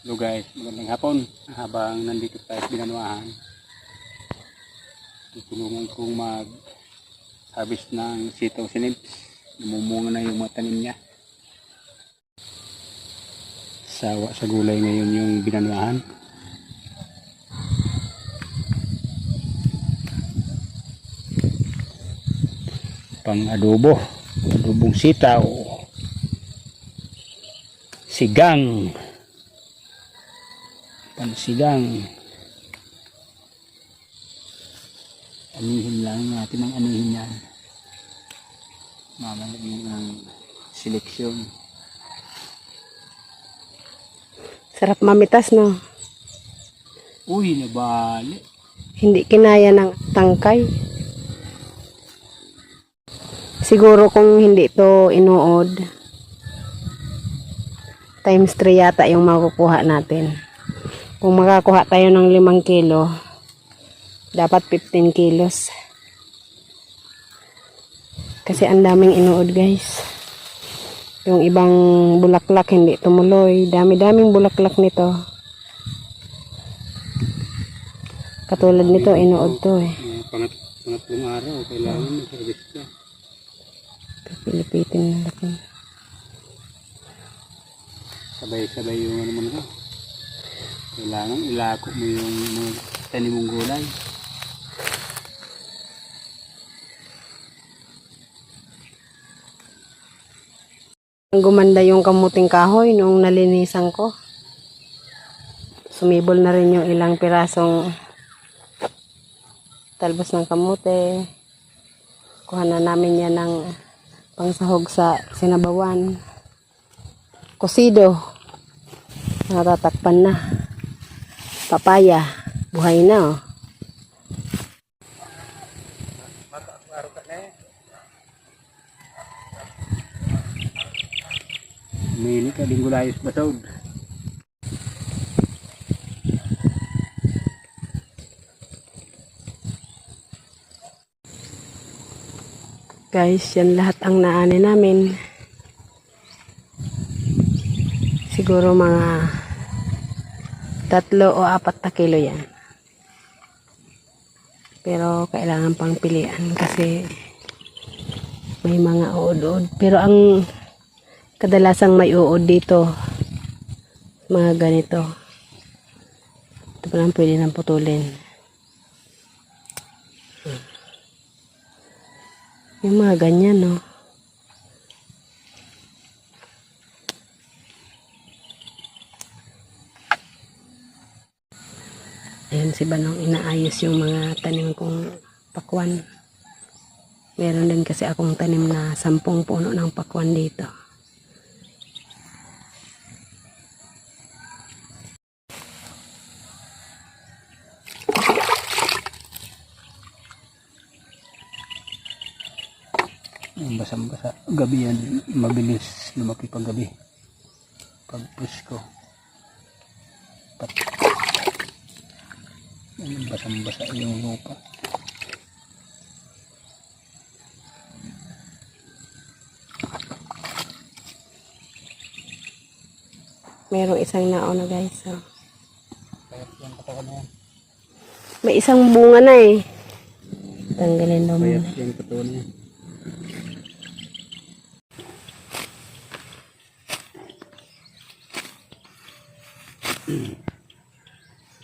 Hello guys, magandang hapon. Habang nandito tayo sa Binanuahan, tutulungan kong mag-harvest ng sitaw sinibs. Namumunga na yung mga tanim niya. Sawa sa gulay ngayon yung Binanuahan. Pang adobo, adobong sitaw, sigang, pansigang. Anihin lang natin ang anihin yan. Mamalagyan ng seleksyon. Sarap mamitas, no? Uy, nabali. Hindi kinaya ng tangkay. Siguro kung hindi to inuod, times 3 yata yung makukuha natin. Kung makakuha tayo ng 5 kilo, dapat 15 kilos. Kasi ang daming inuod, guys. Yung ibang bulaklak hindi tumuloy. Dami-daming bulaklak nito. Katulad nito, inuod to eh. Pangatlong araw, kailangan mag-harvest ka. Pilipitin na natin. Sabay-sabay yung ano mo na. Kailangan ilako mo yung mga tanim mong gulay. Gumanda yung kamuting kahoy nung nalinisan ko. Sumibol na rin yung ilang pirasong talbos ng kamote. Kuha na namin yan ng pangsahog sa sinabawan. Kosido. Natatakpan na. Papaya. Buhay na, oh. Mili ka din gulayos basod. Guys, yan lahat ang naani namin. Siguro mga 3 o 4 na kilo yan. Pero kailangan pang pilian kasi may mga uod-uod. Pero ang kadalasang may uod dito, mga ganito. Ito pa lang pwede nang putulin. Yung mga ganyan, no? Ayan si Banong inaayos yung mga tanim kong pakwan. Meron din kasi akong tanim na 10 puno ng pakwan dito. Yung basang-basa. Gabi yan, mabilis lumaki pag gabi. Pag pusko. Yung basang-basa yung lupa. Merong isang nauna, guys. So. Kaya yung katawan na yan. May isang bunga na eh. Tanggalin daw Kaya muna. yung katawan na yan.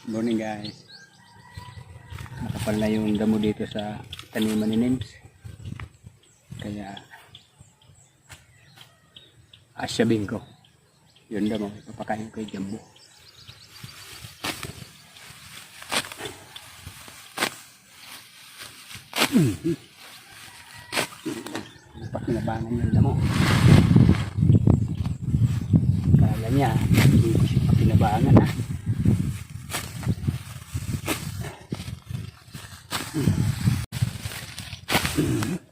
Morning guys. Nakapal na yung damo dito sa taniman ni Nims. Kaya asyabing ko. Yun damo, ipapakain ko yung jambo. Pakinabangan yung damo. Kala niya, hindi ko siya pakinabangan ha.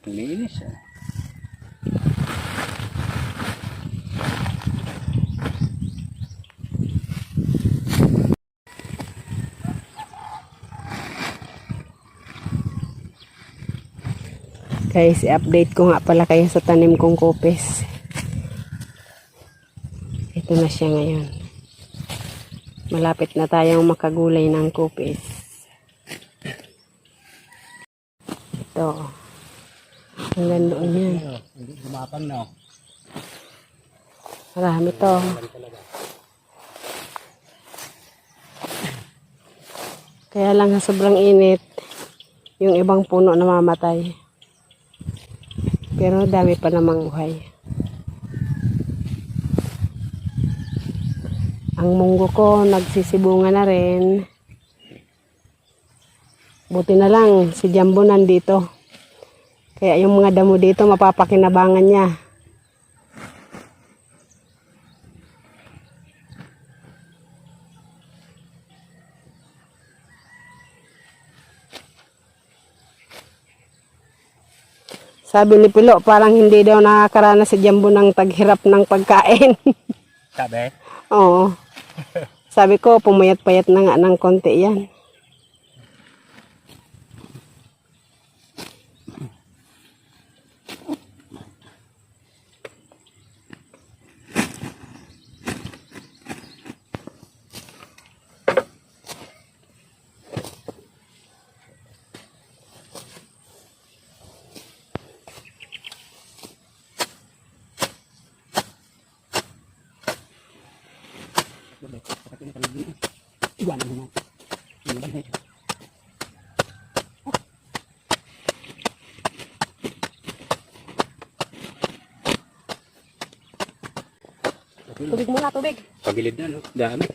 Linis ah. Guys, i-update ko nga pala kayo sa tanim kong kopes. Ito na siya ngayon. Malapit na tayong makagulay ng kupis. Ito. Hanggang doon yan. Hindi gumapang na. Marami to. Kaya lang sa sobrang init, yung ibang puno namamatay. Pero dami pa namang buhay. Ang munggo ko nagsisibunga na rin. Buti na lang si Jumbo nandito. Kaya yung mga damo dito mapapakinabangan niya. Sabi ni Pilo, parang hindi daw nakakaranas si Jumbo ng taghirap ng pagkain. Sabi? Oo. Sabi ko, pumayat-payat na nga ng konti yan. Iwanan mo na. Tubig muna, tubig. Pagilid na, no? Dami.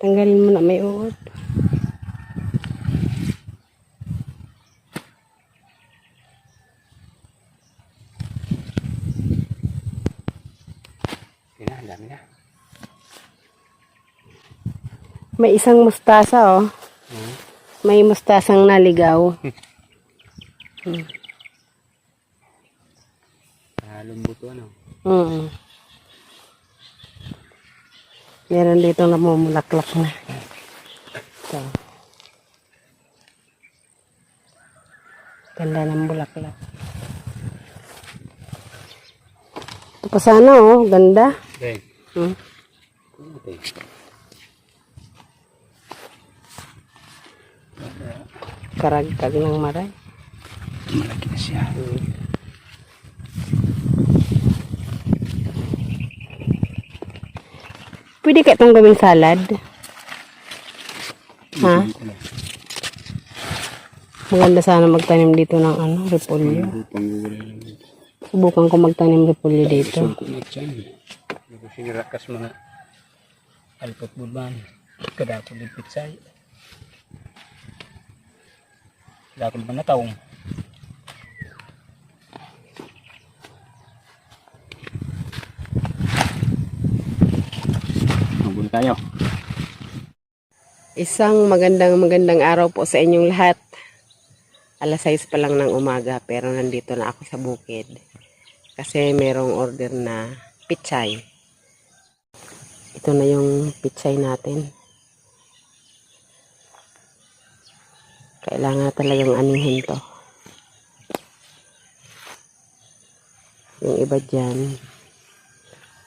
Tanggalin mo na may uod. Yan na, dami na. May isang mustasa, oh. May mustasang naligaw. Halong buto, ano? Meron dito namumulaklak na. Ito. Ganda ng bulaklak. Ito pa sana, oh. Ganda. Okay. Okay. Karagtag ng maray. Malaki na siya. Pwede ka itong gawing salad. Ha? Maganda sana magtanim dito ng ano, repolyo. Subukan ko magtanim repolyo dito. Gusto ko na dyan. Hindi ko sinirakas mga alpot bulban. Kadako din pitsay. Kadako din na taong. Magun tayo. Isang magandang araw po sa inyong lahat. Alas 6 pa lang ng umaga pero nandito na ako sa bukid. Kasi merong order na pitsay. Ito na yung pitsay natin. Kailangan talagang anihin to. Yung iba dyan,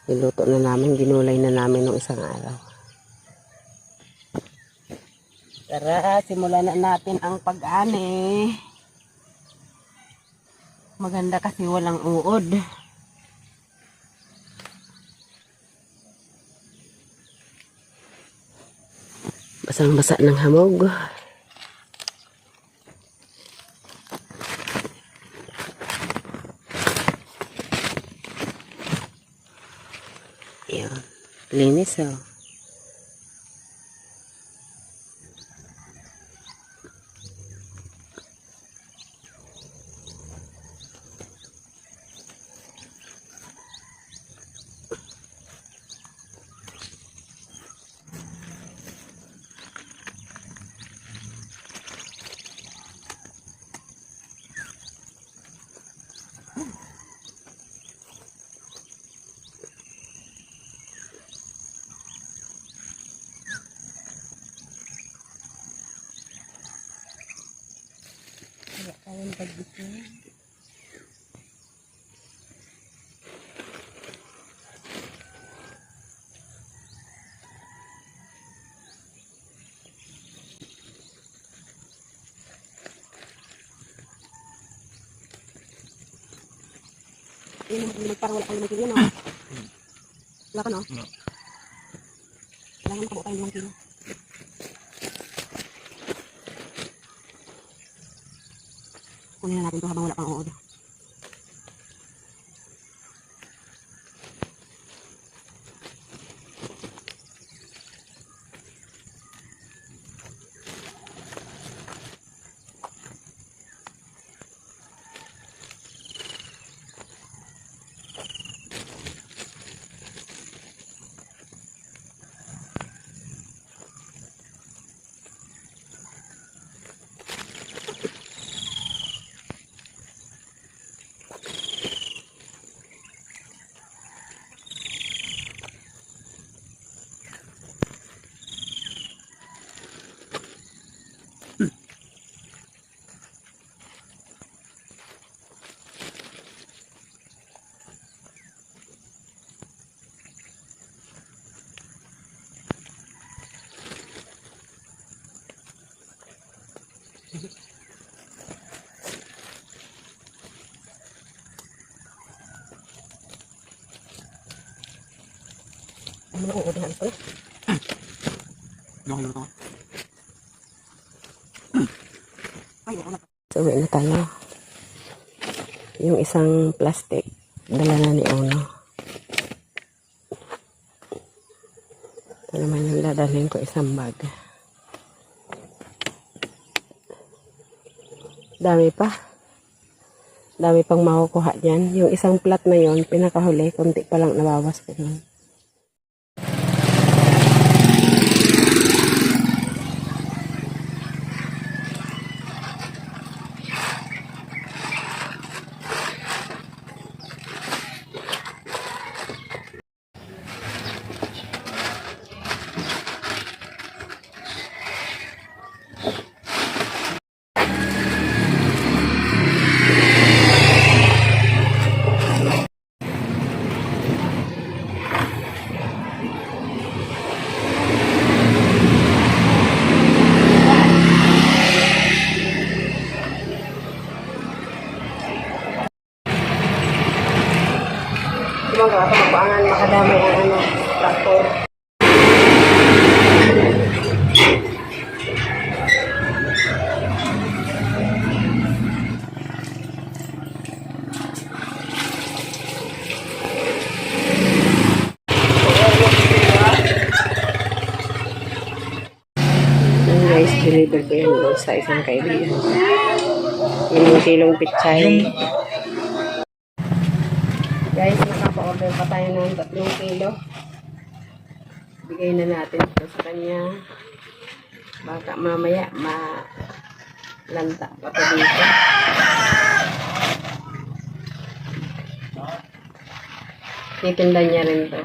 niluto na namin, ginulay na namin nung isang araw. Tara, simulan na natin ang pag-ani. Maganda kasi walang uod. Basang-basa ng hamog. Ayan. Linis, oh. pag-ito. Parang wala kang limang kilo, no? Wala ka, no? No. Kailangan makabuo tayo ng 1 kilo. Kunin na natin ito habang wala pang uod. Ano na uod na ito? Yung kilo to. So, uwi na tayo. Yung isang plastic, dala na ni Ono. Ito naman yung dadalhin ko, isang bag. Dami pa. Dami pang makukuha dyan. Yung isang plat na yon pinakahuli, konti pa lang nabawas ko nun. Mga kapag-aangan, makadami ang traktor. Guys, deliver ko yun doon sa isang kaibigan. Yung kilong pichay. Guys, nakapa-order pa tayo ng 3 kilo. Bigay na natin ito sa kanya. Baka mamaya malanta pa ito dito. Titinda niya rin ito.